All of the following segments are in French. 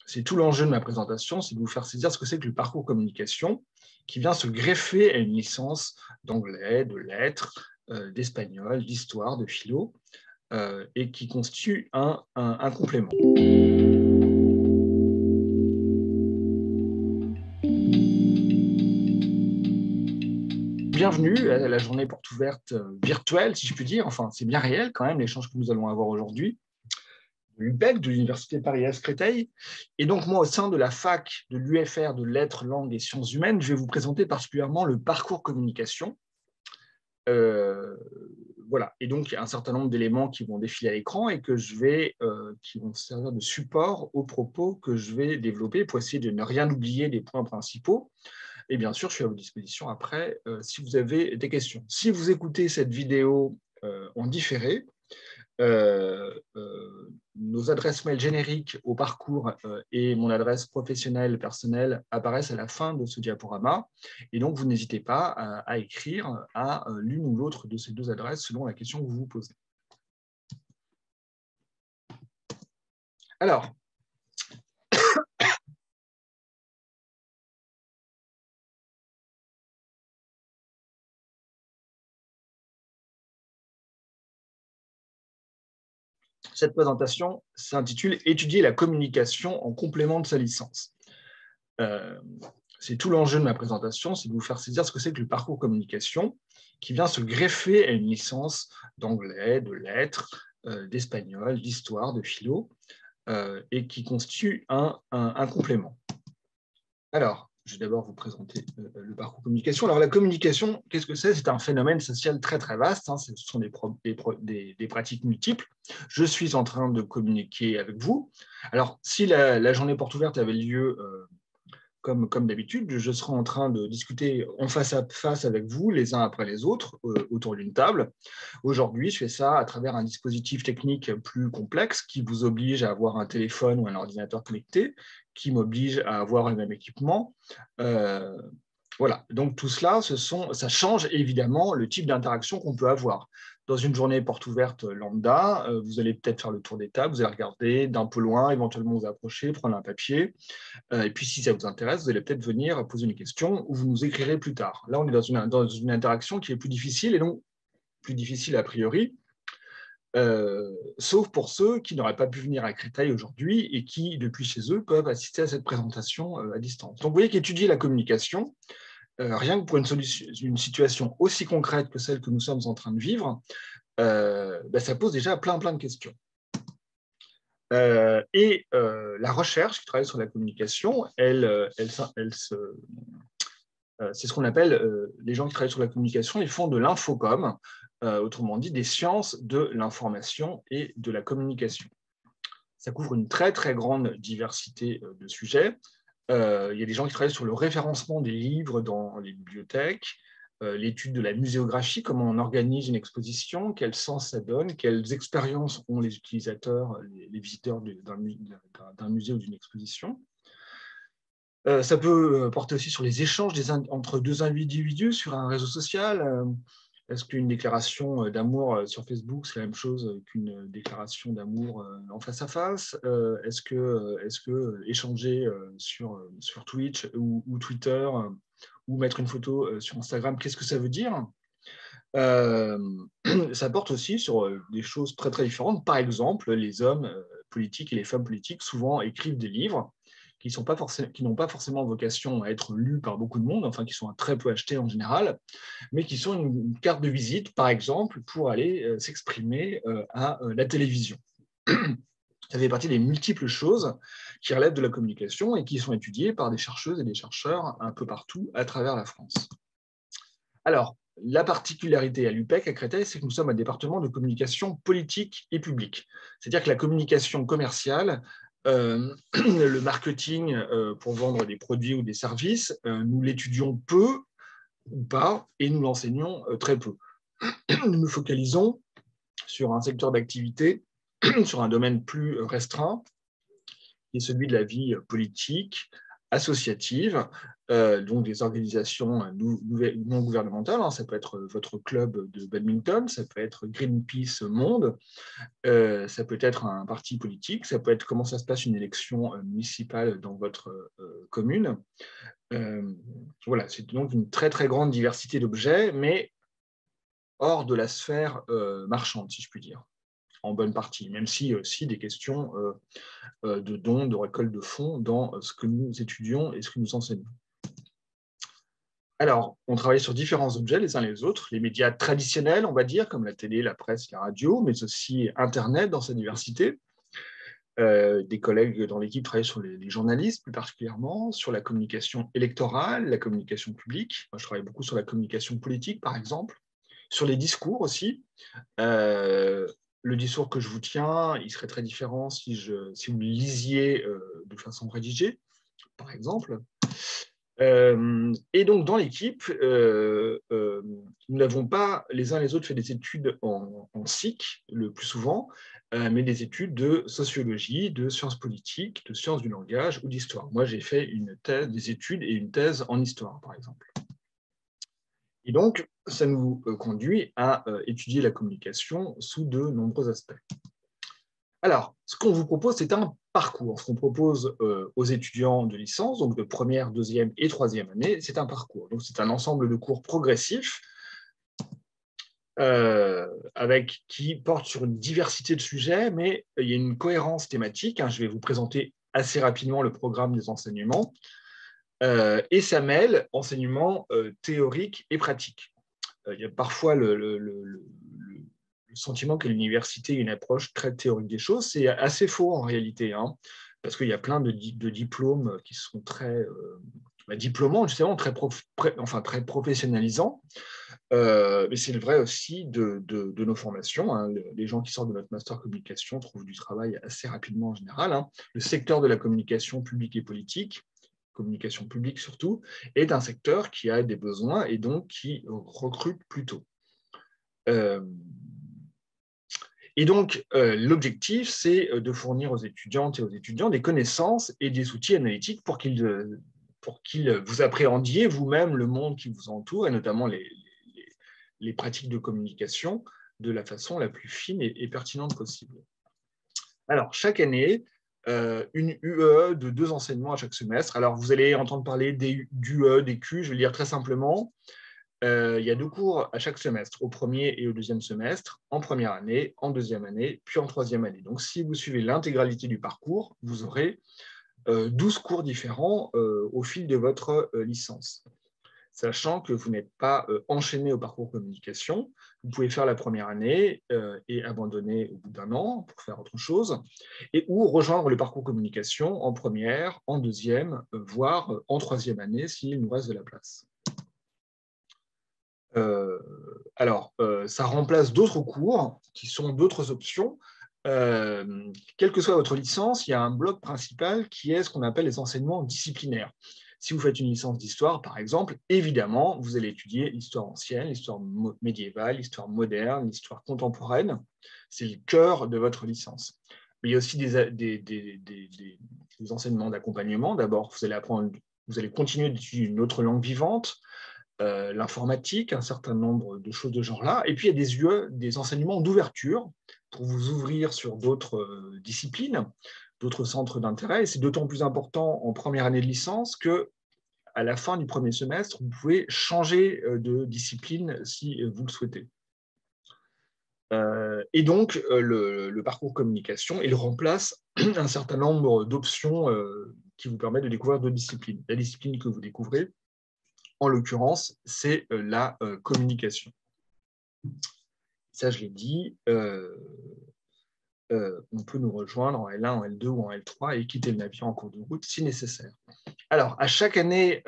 c'est tout l'enjeu de ma présentation, c'est de vous faire saisir ce que c'est que le parcours communication qui vient se greffer à une licence d'anglais, de lettres, d'espagnol, d'histoire, de philo, et qui constitue un complément. Bienvenue à la journée porte ouverte virtuelle, si je puis dire. Enfin, c'est bien réel quand même, l'échange que nous allons avoir aujourd'hui. De l'UPEC, de l'Université Paris-Est-Créteil. Et donc, moi, au sein de la fac de l'UFR de Lettres, Langues et Sciences Humaines, je vais vous présenter particulièrement le parcours communication. Voilà. Et donc, il y a un certain nombre d'éléments qui vont défiler à l'écran et qui vont servir de support aux propos que je vais développer pour essayer de ne rien oublier des points principaux. Et bien sûr, je suis à votre disposition après si vous avez des questions. Si vous écoutez cette vidéo en différé, nos adresses mail génériques au parcours et mon adresse professionnelle personnelle apparaissent à la fin de ce diaporama. Et donc, vous n'hésitez pas à écrire à l'une ou l'autre de ces deux adresses selon la question que vous vous posez. Alors, cette présentation s'intitule « Étudier la communication en complément de sa licence ». C'est tout l'enjeu de ma présentation, c'est de vous faire saisir ce que c'est que le parcours communication qui vient se greffer à une licence d'anglais, de lettres, d'espagnol, d'histoire, de philo, et qui constitue un complément. Alors, je vais d'abord vous présenter le parcours communication. Alors, la communication, qu'est-ce que c'est? C'est un phénomène social très, très vaste. Hein. Ce sont des pratiques multiples. Je suis en train de communiquer avec vous. Alors, si la journée porte ouverte avait lieu comme d'habitude, je serai en train de discuter en face à face avec vous, les uns après les autres, autour d'une table. Aujourd'hui, je fais ça à travers un dispositif technique plus complexe qui vous oblige à avoir un téléphone ou un ordinateur connecté, qui m'oblige à avoir le même équipement. Voilà, donc tout cela, ça change évidemment le type d'interaction qu'on peut avoir. Dans une journée porte ouverte lambda, vous allez peut-être faire le tour des tables, vous allez regarder d'un peu loin, éventuellement vous approcher, prendre un papier, et puis si ça vous intéresse, vous allez peut-être venir poser une question ou vous nous écrirez plus tard. Là, on est dans une interaction qui est plus difficile, et donc plus difficile a priori, sauf pour ceux qui n'auraient pas pu venir à Créteil aujourd'hui et qui, depuis chez eux, peuvent assister à cette présentation à distance. Donc vous voyez qu'étudier la communication, rien que pour une situation aussi concrète que celle que nous sommes en train de vivre, ça pose déjà plein de questions. La recherche qui travaille sur la communication, c'est ce qu'on appelle, les gens qui travaillent sur la communication, ils font de l'infocom, autrement dit des sciences de l'information et de la communication. Ça couvre une très très grande diversité de sujets. Il y a des gens qui travaillent sur le référencement des livres dans les bibliothèques, l'étude de la muséographie, comment on organise une exposition, quel sens ça donne, quelles expériences ont les utilisateurs, les visiteurs d'un musée ou d'une exposition. Ça peut porter aussi sur les échanges entre deux individus sur un réseau social. Est-ce qu'une déclaration d'amour sur Facebook, c'est la même chose qu'une déclaration d'amour en face à face? Est-ce que échanger sur Twitch ou Twitter ou mettre une photo sur Instagram, qu'est-ce que ça veut dire? Ça porte aussi sur des choses très, très différentes. Par exemple, les hommes politiques et les femmes politiques souvent écrivent des livres qui n'ont pas forcément vocation à être lus par beaucoup de monde, enfin qui sont très peu achetés en général, mais qui sont une carte de visite, par exemple, pour aller s'exprimer à la télévision. Ça fait partie des multiples choses qui relèvent de la communication et qui sont étudiées par des chercheuses et des chercheurs un peu partout à travers la France. Alors, la particularité à l'UPEC, à Créteil, c'est que nous sommes un département de communication politique et publique. C'est-à-dire que la communication commerciale, le marketing pour vendre des produits ou des services, nous l'étudions peu ou pas et nous l'enseignons très peu. Nous nous focalisons sur un secteur d'activité, sur un domaine plus restreint, qui est celui de la vie politique, associatives, donc des organisations non gouvernementales, hein, ça peut être votre club de badminton, ça peut être Greenpeace Monde, ça peut être un parti politique, ça peut être comment ça se passe une élection municipale dans votre commune. Voilà, c'est donc une très très grande diversité d'objets, mais hors de la sphère marchande, si je puis dire, en bonne partie, même si aussi des questions de dons, de récolte de fonds dans ce que nous étudions et ce que nous enseignons. Alors, on travaille sur différents objets les uns les autres, les médias traditionnels, on va dire, comme la télé, la presse, la radio, mais aussi Internet dans sa diversité. Des collègues dans l'équipe travaillent sur les journalistes, plus particulièrement, sur la communication électorale, la communication publique. Moi, je travaille beaucoup sur la communication politique, par exemple, sur les discours aussi. Le discours que je vous tiens, il serait très différent si vous le lisiez de façon rédigée, par exemple. Et donc, dans l'équipe, nous n'avons pas les uns les autres fait des études en SIC, le plus souvent, mais des études de sociologie, de sciences politiques, de sciences du langage ou d'histoire. Moi, j'ai fait des études et une thèse en histoire, par exemple. Et donc, ça nous conduit à étudier la communication sous de nombreux aspects. Alors, ce qu'on vous propose, c'est un parcours. Ce qu'on propose aux étudiants de licence, donc de première, deuxième et troisième année, c'est un parcours. Donc, c'est un ensemble de cours progressifs qui portent sur une diversité de sujets, mais il y a une cohérence thématique. Je vais vous présenter assez rapidement le programme des enseignements. Et ça mêle enseignement théorique et pratique. Il y a parfois le sentiment que l'université a une approche très théorique des choses. C'est assez faux en réalité, hein, parce qu'il y a plein de diplômes qui sont très diplômants, justement, très professionnalisants. Mais c'est le vrai aussi de nos formations. Hein. Les gens qui sortent de notre master communication trouvent du travail assez rapidement en général. Hein. Le secteur de la communication publique et politique, communication publique surtout, est un secteur qui a des besoins et donc qui recrute plus tôt. Et donc, l'objectif, c'est de fournir aux étudiantes et aux étudiants des connaissances et des outils analytiques pour qu'ils vous appréhendiez vous-même le monde qui vous entoure, et notamment les pratiques de communication, de la façon la plus fine et pertinente possible. Alors, chaque année, une UE de 2 enseignements à chaque semestre. Alors, vous allez entendre parler d'UE, des Q, je vais le dire très simplement. Il y a 2 cours à chaque semestre, au premier et au deuxième semestre, en première année, en deuxième année, puis en troisième année. Donc, si vous suivez l'intégralité du parcours, vous aurez 12 cours différents au fil de votre licence. Sachant que vous n'êtes pas enchaîné au parcours communication, vous pouvez faire la première année et abandonner au bout d'un an pour faire autre chose, ou rejoindre le parcours communication en première, en deuxième, voire en troisième année s'il nous reste de la place. Ça remplace d'autres cours qui sont d'autres options. Quelle que soit votre licence, il y a un bloc principal qui est ce qu'on appelle les enseignements disciplinaires. Si vous faites une licence d'histoire, par exemple, évidemment, vous allez étudier l'histoire ancienne, l'histoire médiévale, l'histoire moderne, l'histoire contemporaine. C'est le cœur de votre licence. Mais il y a aussi des enseignements d'accompagnement. D'abord, vous allez continuer d'étudier une autre langue vivante, l'informatique, un certain nombre de choses de genre-là. Et puis, il y a des UE, des enseignements d'ouverture pour vous ouvrir sur d'autres disciplines, d'autres centres d'intérêt. Et c'est d'autant plus important en première année de licence que à la fin du premier semestre, vous pouvez changer de discipline si vous le souhaitez. Et donc, le parcours communication, il remplace un certain nombre d'options qui vous permettent de découvrir d'autres disciplines. La discipline que vous découvrez, en l'occurrence, c'est la communication. Ça, je l'ai dit, on peut nous rejoindre en L1, en L2 ou en L3 et quitter le navire en cours de route si nécessaire. Alors, à chaque année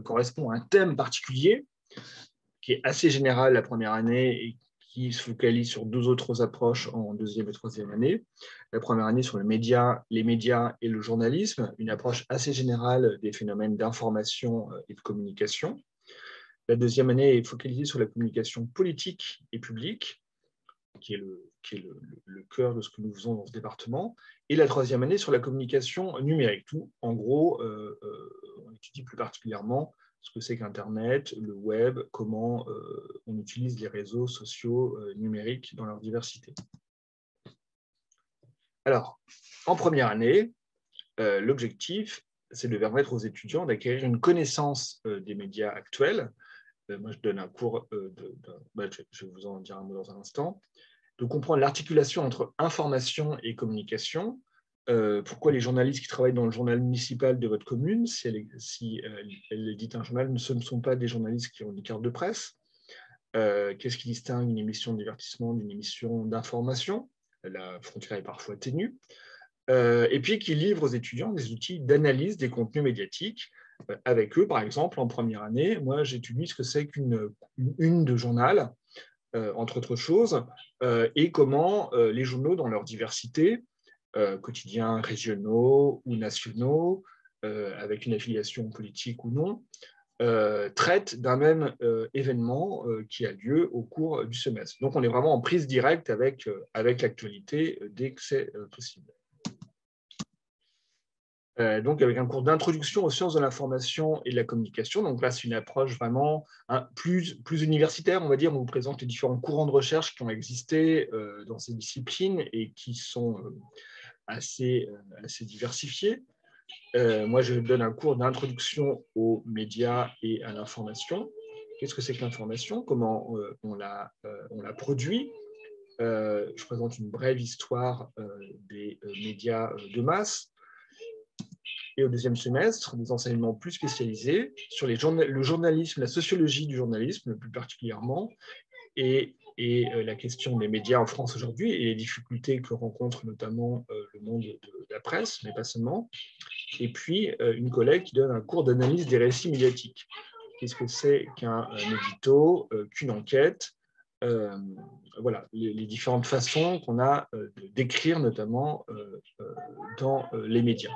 correspond un thème particulier qui est assez général la première année et qui se focalise sur 2 autres approches en deuxième et troisième année. La première année sur les médias et le journalisme, une approche assez générale des phénomènes d'information et de communication. La deuxième année est focalisée sur la communication politique et publique. qui est le cœur de ce que nous faisons dans ce département, et la troisième année sur la communication numérique. Tout, en gros, on étudie plus particulièrement ce que c'est qu'Internet, le web, comment on utilise les réseaux sociaux numériques dans leur diversité. Alors, en première année, l'objectif, c'est de permettre aux étudiants d'acquérir une connaissance des médias actuels. Moi, je donne un cours, je vais vous en dire un mot dans un instant, de comprendre l'articulation entre information et communication. Pourquoi les journalistes qui travaillent dans le journal municipal de votre commune, si elle édite un journal, ce ne sont pas des journalistes qui ont une carte de presse. Qu'est-ce qui distingue une émission de divertissement d'une émission d'information? La frontière est parfois ténue. Et puis qui livre aux étudiants des outils d'analyse des contenus médiatiques. Avec eux, par exemple, en première année, moi, j'étudie ce que c'est qu'une une de journal, entre autres choses, et comment les journaux, dans leur diversité, quotidiens régionaux ou nationaux, avec une affiliation politique ou non, traitent d'un même événement qui a lieu au cours du semestre. Donc, on est vraiment en prise directe avec l'actualité dès que c'est possible. Donc, avec un cours d'introduction aux sciences de l'information et de la communication. Donc là, c'est une approche vraiment plus universitaire, on va dire. On vous présente les différents courants de recherche qui ont existé dans ces disciplines et qui sont assez diversifiés. Moi, je donne un cours d'introduction aux médias et à l'information. Qu'est-ce que c'est que l'information? Comment on la produit? Je présente une brève histoire des médias de masse. Et au deuxième semestre, des enseignements plus spécialisés sur le journalisme, la sociologie du journalisme plus particulièrement, et la question des médias en France aujourd'hui et les difficultés que rencontre notamment le monde de la presse, mais pas seulement. Et puis, une collègue qui donne un cours d'analyse des récits médiatiques. Qu'est-ce que c'est qu'un édito, qu'une enquête? Voilà, les différentes façons qu'on a d'écrire, notamment dans les médias.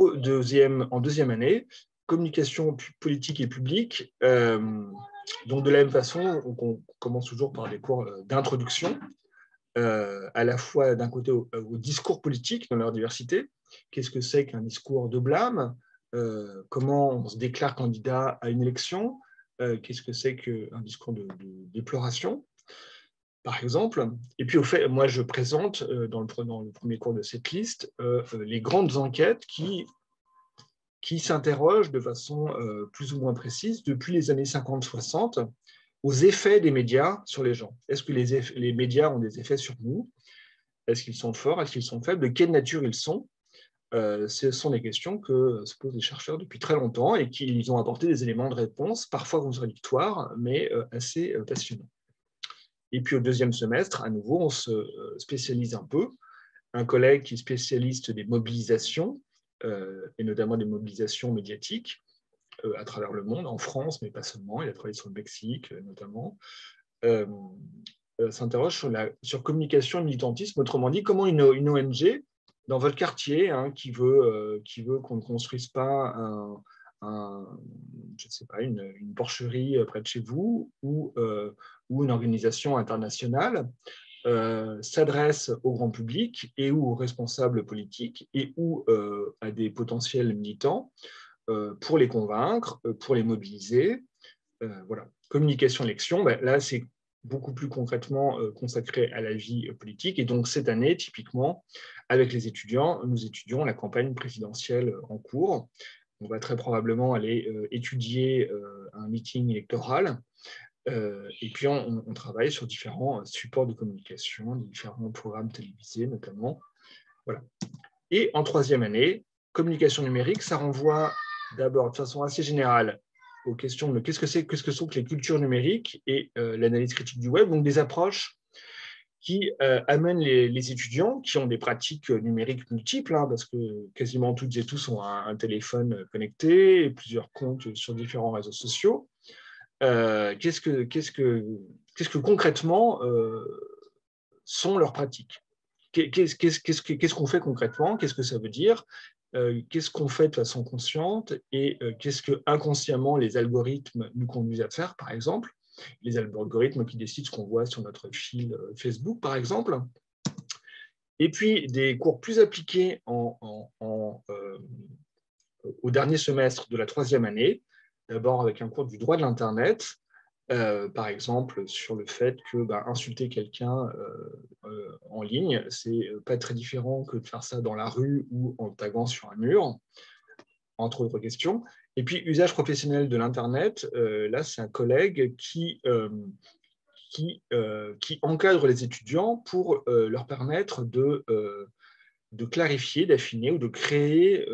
En deuxième année, communication politique et publique. Donc, de la même façon, on commence toujours par des cours d'introduction, à la fois d'un côté au discours politique dans leur diversité. Qu'est-ce que c'est qu'un discours de blâme? Comment on se déclare candidat à une élection? Qu'est-ce que c'est qu'un discours de déploration, par exemple? Et puis, au fait, moi, je présente dans le premier cours de cette liste les grandes enquêtes qui s'interrogent de façon plus ou moins précise depuis les années 50-60 aux effets des médias sur les gens. Est-ce que les médias ont des effets sur nous? Est-ce qu'ils sont forts? Est-ce qu'ils sont faibles? De quelle nature ils sont? Ce sont des questions que se posent les chercheurs depuis très longtemps et qu'ils ont apporté des éléments de réponse, parfois contradictoires, mais assez passionnants. Et puis au deuxième semestre, à nouveau, on se spécialise un peu. Un collègue qui est spécialiste des mobilisations, et notamment des mobilisations médiatiques à travers le monde, en France, mais pas seulement. Il a travaillé sur le Mexique, notamment. S'interroge sur communication et militantisme. Autrement dit, comment une ONG dans votre quartier qui veut qu'on ne construise pas je ne sais pas, une porcherie près de chez vous ou une organisation internationale s'adresse au grand public et ou aux responsables politiques et ou à des potentiels militants pour les convaincre, pour les mobiliser. Voilà. Communication-élection, là, c'est beaucoup plus concrètement consacré à la vie politique. Et donc, cette année, typiquement, avec les étudiants, nous étudions la campagne présidentielle en cours. On va très probablement aller étudier un meeting électoral. Et puis, on travaille sur différents supports de communication, différents programmes télévisés notamment. Voilà. Et en troisième année, communication numérique, ça renvoie d'abord de façon assez générale aux questions de qu'est-ce que sont que les cultures numériques et l'analyse critique du web, donc des approches qui amènent les étudiants qui ont des pratiques numériques multiples, parce que quasiment toutes et tous ont un téléphone connecté et plusieurs comptes sur différents réseaux sociaux. Qu'est-ce que concrètement sont leurs pratiques? Qu'est-ce qu'on fait concrètement? Qu'est-ce que ça veut dire? Qu'est-ce qu'on fait de façon consciente et qu'est-ce que inconsciemment les algorithmes nous conduisent à faire, par exemple? les algorithmes qui décident ce qu'on voit sur notre fil Facebook, par exemple. Et puis, des cours plus appliqués au dernier semestre de la 3e année, d'abord avec un cours du droit de l'Internet, par exemple sur le fait que insulter quelqu'un en ligne, c'est pas très différent que de faire ça dans la rue ou en taguant sur un mur, entre autres questions. Et puis, usage professionnel de l'Internet, là, c'est un collègue qui encadre les étudiants pour leur permettre de clarifier, d'affiner ou de créer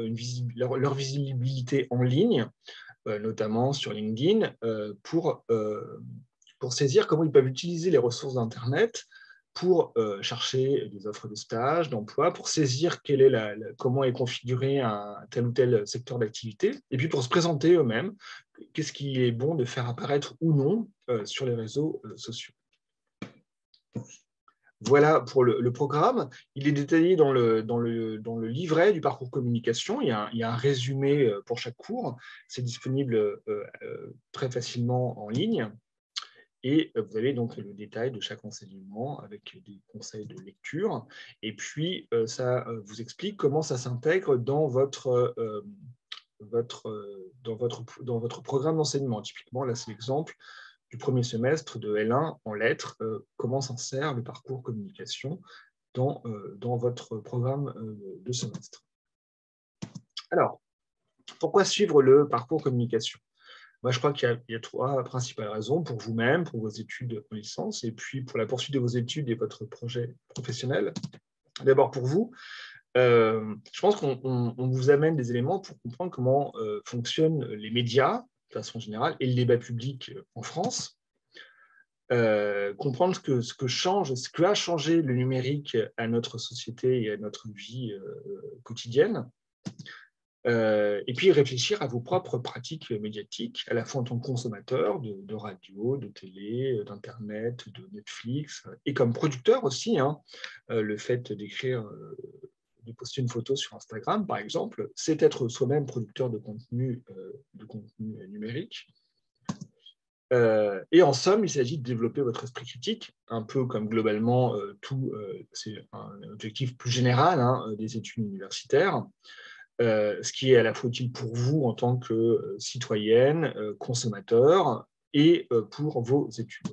leur visibilité en ligne, notamment sur LinkedIn, pour saisir comment ils peuvent utiliser les ressources d'Internet pour chercher des offres de stage, d'emploi, pour saisir comment est configuré un tel ou tel secteur d'activité, et puis pour se présenter eux-mêmes, qu'est-ce qui est bon de faire apparaître ou non sur les réseaux sociaux. Voilà pour le programme. Il est détaillé dans le livret du parcours communication. Il y a un résumé pour chaque cours. C'est disponible très facilement en ligne. Et vous avez donc le détail de chaque enseignement avec des conseils de lecture. Et puis, ça vous explique comment ça s'intègre dans votre programme d'enseignement. Typiquement, là, c'est l'exemple du premier semestre de L1 en lettres, comment s'en sert le parcours communication dans votre programme de semestre. Alors, pourquoi suivre le parcours communication ? Moi, je crois qu'il y a 3 principales raisons pour vous-même, pour vos études en licence, et puis pour la poursuite de vos études et votre projet professionnel. D'abord pour vous, je pense qu'on vous amène des éléments pour comprendre comment fonctionnent les médias, de façon générale, et le débat public en France. Comprendre ce que a changé le numérique à notre société et à notre vie quotidienne. Et puis réfléchir à vos propres pratiques médiatiques, à la fois en tant que consommateur de radio, de télé, d'Internet, de Netflix, et comme producteur aussi. Le fait d'écrire, de poster une photo sur Instagram, par exemple, c'est être soi-même producteur de contenu numérique. Et en somme, il s'agit de développer votre esprit critique, un peu comme globalement c'est un objectif plus général des études universitaires. Ce qui est à la fois utile pour vous en tant que citoyenne, consommateur, et pour vos études.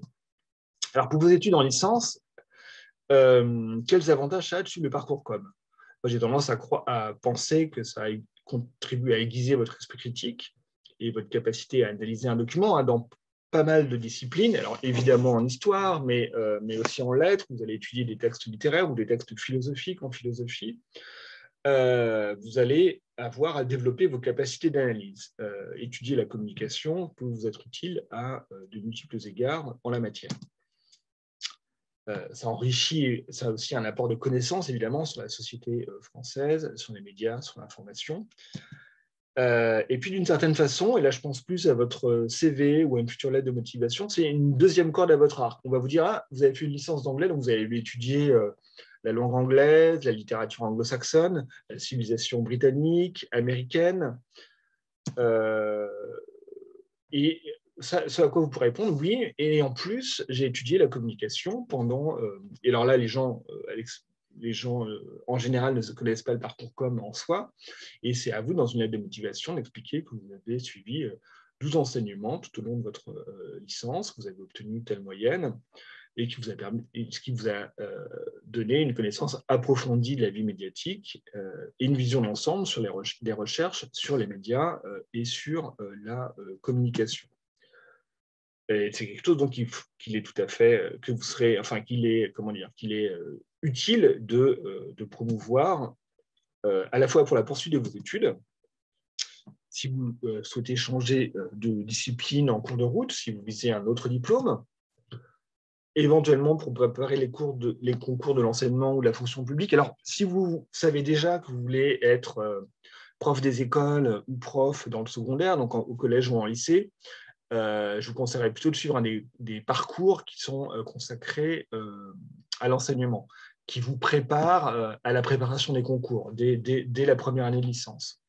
Alors, pour vos études en licence, quels avantages ça a dessus le parcours com ? Moi, j'ai tendance à penser que ça contribue à aiguiser votre esprit critique et votre capacité à analyser un document dans pas mal de disciplines. Alors, évidemment en histoire, mais aussi en lettres. Vous allez étudier des textes littéraires ou des textes philosophiques en philosophie. Vous allez avoir à développer vos capacités d'analyse. Étudier la communication peut vous être utile à de multiples égards en la matière. Ça enrichit, ça a aussi un apport de connaissances, évidemment, sur la société française, sur les médias, sur l'information. Et puis, d'une certaine façon, et là, je pense plus à votre CV ou à une future lettre de motivation, c'est une deuxième corde à votre arc. On va vous dire, vous avez fait une licence d'anglais, donc vous avez étudié la langue anglaise, la littérature anglo-saxonne, la civilisation britannique, américaine. Et ce à quoi vous pourrez répondre, oui. Et en plus, j'ai étudié la communication pendant... et alors là, les gens en général ne connaissent pas le parcours com en soi. Et c'est à vous, dans une lettre de motivation, d'expliquer que vous avez suivi 12 enseignements tout au long de votre licence, que vous avez obtenu telle moyenne, et ce qui vous a donné une connaissance approfondie de la vie médiatique et une vision d'ensemble sur des recherches sur les médias et sur la communication. Et c'est quelque chose donc qu'il est tout à fait que vous serez, enfin qu'il est utile de promouvoir à la fois pour la poursuite de vos études. Si vous souhaitez changer de discipline en cours de route, si vous visez un autre diplôme, éventuellement pour préparer les concours de l'enseignement ou de la fonction publique. Alors, si vous savez déjà que vous voulez être prof des écoles ou prof dans le secondaire, donc au collège ou en lycée, je vous conseillerais plutôt de suivre des parcours qui sont consacrés à l'enseignement, qui vous préparent à la préparation des concours dès la première année de licence.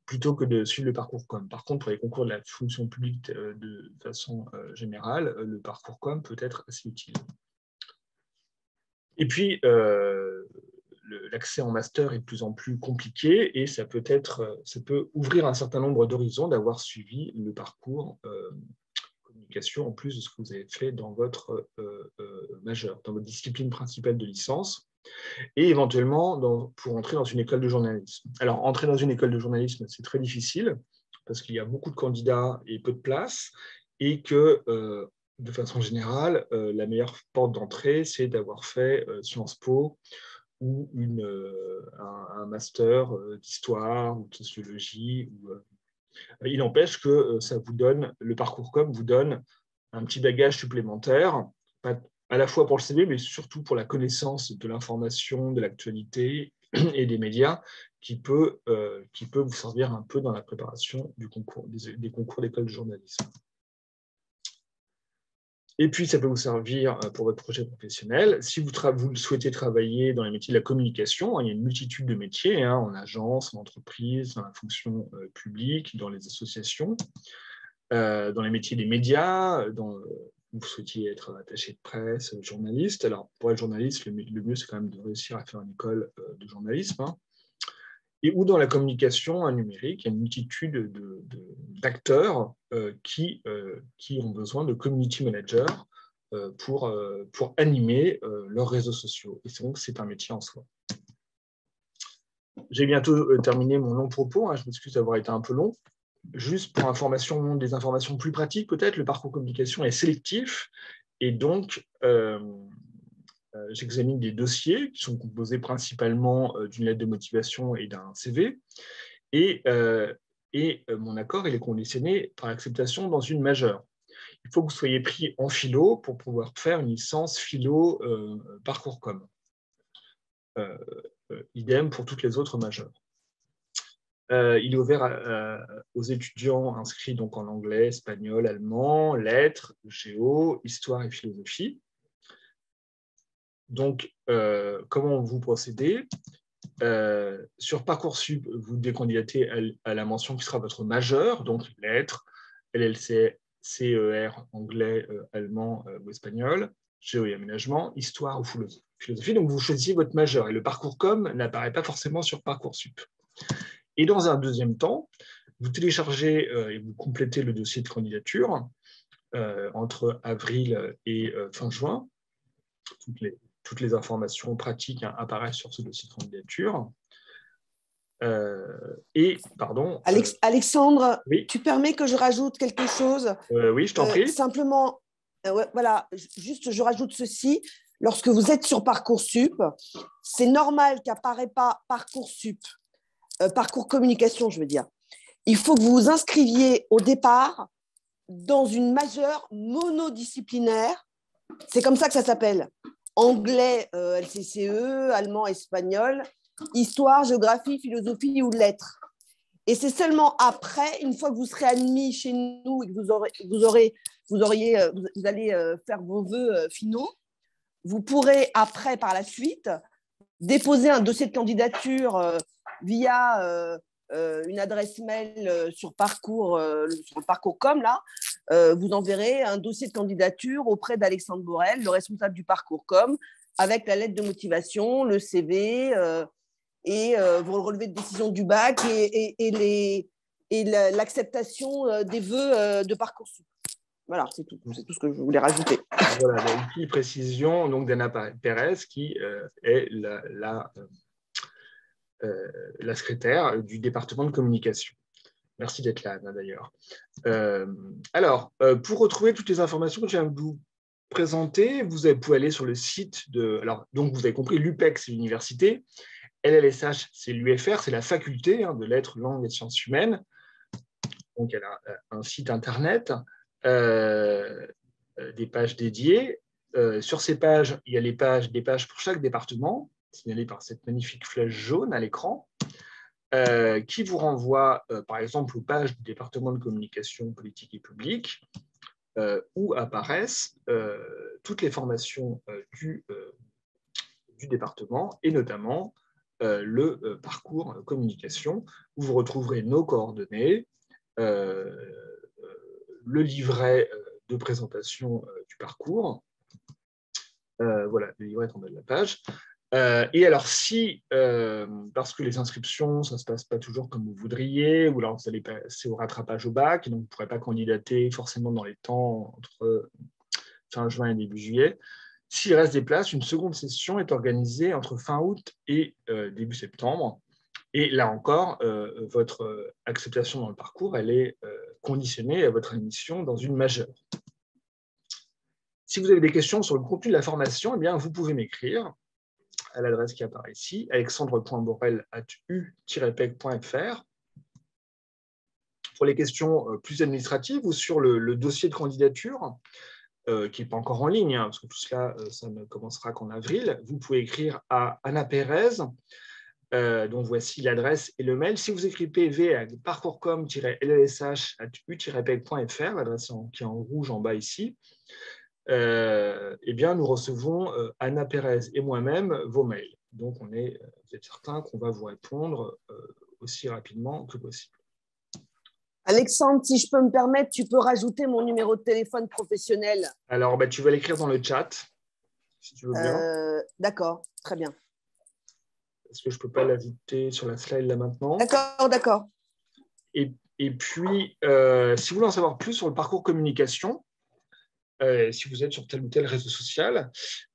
plutôt que de suivre le parcours com. Par contre, pour les concours de la fonction publique de façon générale, le parcours com peut être assez utile. Et puis, l'accès en master est de plus en plus compliqué et ça peut ouvrir un certain nombre d'horizons d'avoir suivi le parcours communication en plus de ce que vous avez fait dans votre majeur, dans votre discipline principale de licence, et éventuellement pour entrer dans une école de journalisme. Alors, entrer dans une école de journalisme, c'est très difficile parce qu'il y a beaucoup de candidats et peu de places, et que, de façon générale, la meilleure porte d'entrée, c'est d'avoir fait Sciences Po ou un master d'histoire ou de sociologie. Il n'empêche que ça vous donne, le parcours com vous donne un petit bagage supplémentaire, à la fois pour le CV, mais surtout pour la connaissance de l'information, de l'actualité et des médias, qui peut vous servir un peu dans la préparation des concours d'école de journalisme. Et puis, ça peut vous servir pour votre projet professionnel. Si vous souhaitez travailler dans les métiers de la communication, il y a une multitude de métiers, en agence, en entreprise, dans la fonction publique, dans les associations, dans les métiers des médias, vous souhaitiez être attaché de presse, journaliste. Alors, pour être journaliste, le mieux, c'est quand même de réussir à faire une école de journalisme. Et ou dans la communication numérique, il y a une multitude d'acteurs qui ont besoin de community managers pour animer leurs réseaux sociaux. Et donc, c'est un métier en soi. J'ai bientôt terminé mon long propos. Je m'excuse d'avoir été un peu long. Juste pour des informations plus pratiques, peut-être, le parcours communication est sélectif. Et donc, j'examine des dossiers qui sont composés principalement d'une lettre de motivation et d'un CV. Et mon accord, il est conditionné par l'acceptation dans une majeure. Il faut que vous soyez pris en philo pour pouvoir faire une licence philo parcours com. Idem pour toutes les autres majeures. Il est ouvert aux étudiants inscrits donc en anglais, espagnol, allemand, lettres, géo, histoire et philosophie. Donc, comment vous procédez ? Sur Parcoursup, vous décandidatez à la mention qui sera votre majeur, donc lettres, LLC, CER, anglais, allemand ou espagnol, géo et aménagement, histoire ou philosophie. Donc, vous choisissez votre majeur et le parcours com n'apparaît pas forcément sur Parcoursup. Et dans un deuxième temps, vous téléchargez et vous complétez le dossier de candidature entre avril et fin juin. Toutes les informations pratiques apparaissent sur ce dossier de candidature. Alexandre, oui. Tu permets que je rajoute quelque chose? Oui, je t'en prie. Simplement, voilà, juste je rajoute ceci. Lorsque vous êtes sur Parcoursup, c'est normal qu'apparaît pas Parcoursup, parcours communication, je veux dire. Il faut que vous vous inscriviez au départ dans une majeure monodisciplinaire. C'est comme ça que ça s'appelle. Anglais, LCCE, allemand, espagnol, histoire, géographie, philosophie ou lettres. Et c'est seulement après, une fois que vous serez admis chez nous et que vous allez faire vos vœux finaux, vous pourrez après, par la suite, déposer un dossier de candidature via une adresse mail sur le parcours com, là. Vous enverrez un dossier de candidature auprès d'Alexandre Borel, le responsable du parcours com, avec la lettre de motivation, le CV et vos relevés de décision du bac et l'acceptation des vœux de Parcoursup. Voilà, c'est tout ce que je voulais rajouter. Voilà, une petite précision donc d'Anna Pérez, qui est la secrétaire du département de communication. Merci d'être là, Anna, d'ailleurs. Alors, pour retrouver toutes les informations que je viens de vous présenter, vous pouvez aller sur le site de... Alors, donc, vous avez compris, l'UPEC, c'est l'université. LLSH, c'est l'UFR, c'est la faculté de lettres, langues et sciences humaines. Donc, elle a un site internet, des pages dédiées. Sur ces pages, il y a des pages pour chaque département, signalées par cette magnifique flèche jaune à l'écran, qui vous renvoie, par exemple, aux pages du département de communication politique et publique, où apparaissent toutes les formations du département, et notamment le parcours communication, où vous retrouverez nos coordonnées, le livret de présentation du parcours. Voilà, le livret est en bas de la page. Et alors, si, parce que les inscriptions, ça ne se passe pas toujours comme vous voudriez, ou alors vous allez passer au rattrapage au bac, et donc vous ne pourrez pas candidater forcément dans les temps entre fin juin et début juillet. S'il reste des places, une seconde session est organisée entre fin août et début septembre. Et là encore, votre acceptation dans le parcours, elle est conditionnée à votre admission dans une majeure. Si vous avez des questions sur le contenu de la formation, eh bien, vous pouvez m'écrire à l'adresse qui apparaît ici, alexandre.borel@u-pec.fr. Pour les questions plus administratives ou sur le dossier de candidature, qui n'est pas encore en ligne, hein, parce que tout cela, ça ne commencera qu'en avril, vous pouvez écrire à Anna Pérez, dont voici l'adresse et le mail. Si vous écrivez PV à parcourcom-lesh@u-pec.fr, l'adresse qui est en rouge en bas ici, eh bien, nous recevons Anna Pérez et moi-même vos mails. Donc, vous êtes certain qu'on va vous répondre aussi rapidement que possible. Alexandre, si je peux me permettre, tu peux rajouter mon numéro de téléphone professionnel. Alors, tu vas l'écrire dans le chat, si tu veux bien. D'accord, très bien. Est-ce que je ne peux pas l'ajouter sur la slide là maintenant? D'accord. Et puis, si vous voulez en savoir plus sur le parcours communication, si vous êtes sur tel ou tel réseau social,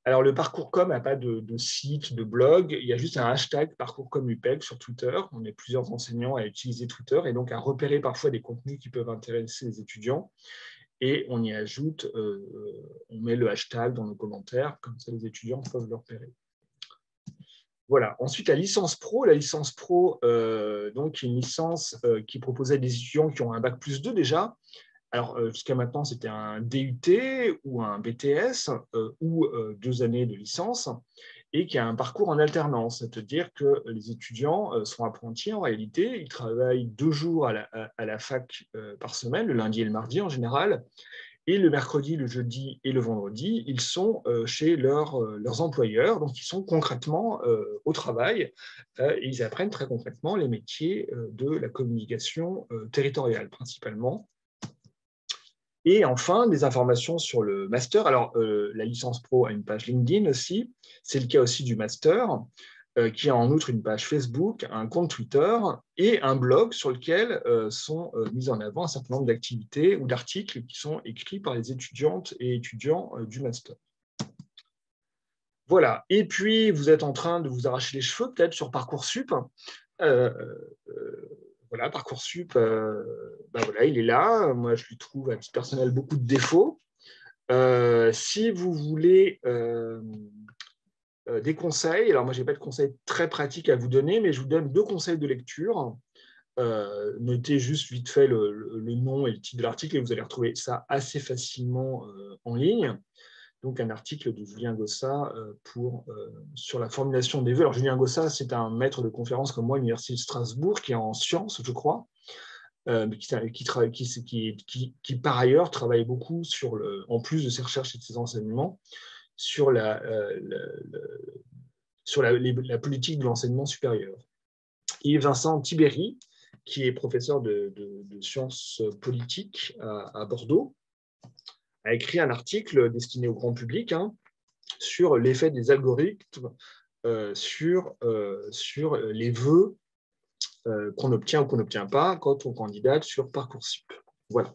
alors le parcours com n'a pas de site, de blog, il y a juste un hashtag parcours com UPEC sur Twitter. On est plusieurs enseignants à utiliser Twitter et donc à repérer parfois des contenus qui peuvent intéresser les étudiants. Et on y ajoute, on met le hashtag dans nos commentaires, comme ça les étudiants peuvent le repérer. Voilà. Ensuite, la licence pro. La licence pro, donc, une licence qui proposait des étudiants qui ont un bac+2 déjà. Alors, jusqu'à maintenant, c'était un DUT ou un BTS ou 2 années de licence et qui a un parcours en alternance, c'est-à-dire que les étudiants sont apprentis en réalité, ils travaillent 2 jours à la fac par semaine, le lundi et le mardi en général, et le mercredi, le jeudi et le vendredi, ils sont chez leurs employeurs, donc ils sont concrètement au travail et ils apprennent très concrètement les métiers de la communication territoriale principalement. Et enfin, des informations sur le master. Alors, la licence pro a une page LinkedIn aussi. C'est le cas aussi du master, qui a en outre une page Facebook, un compte Twitter et un blog sur lequel sont mis en avant un certain nombre d'activités ou d'articles qui sont écrits par les étudiantes et étudiants du master. Voilà. Et puis, vous êtes en train de vous arracher les cheveux, peut-être, sur Parcoursup. Voilà, Parcoursup, voilà, il est là. Moi, je lui trouve, à titre personnel, beaucoup de défauts. Si vous voulez des conseils, alors moi, je n'ai pas de conseils très pratiques à vous donner, mais je vous donne 2 conseils de lecture. Notez juste vite fait le nom et le titre de l'article et vous allez retrouver ça assez facilement en ligne. Donc, un article de Julien Gossa sur la formulation des vœux. Alors, Julien Gossa, c'est un maître de conférence comme moi à l'Université de Strasbourg, qui est en sciences, je crois, mais qui par ailleurs travaille beaucoup, en plus de ses recherches et de ses enseignements, sur la politique de l'enseignement supérieur. Et Vincent Tibéry, qui est professeur de sciences politiques à Bordeaux, a écrit un article destiné au grand public sur l'effet des algorithmes sur les vœux qu'on obtient ou qu'on n'obtient pas quand on candidate sur Parcoursup. Voilà.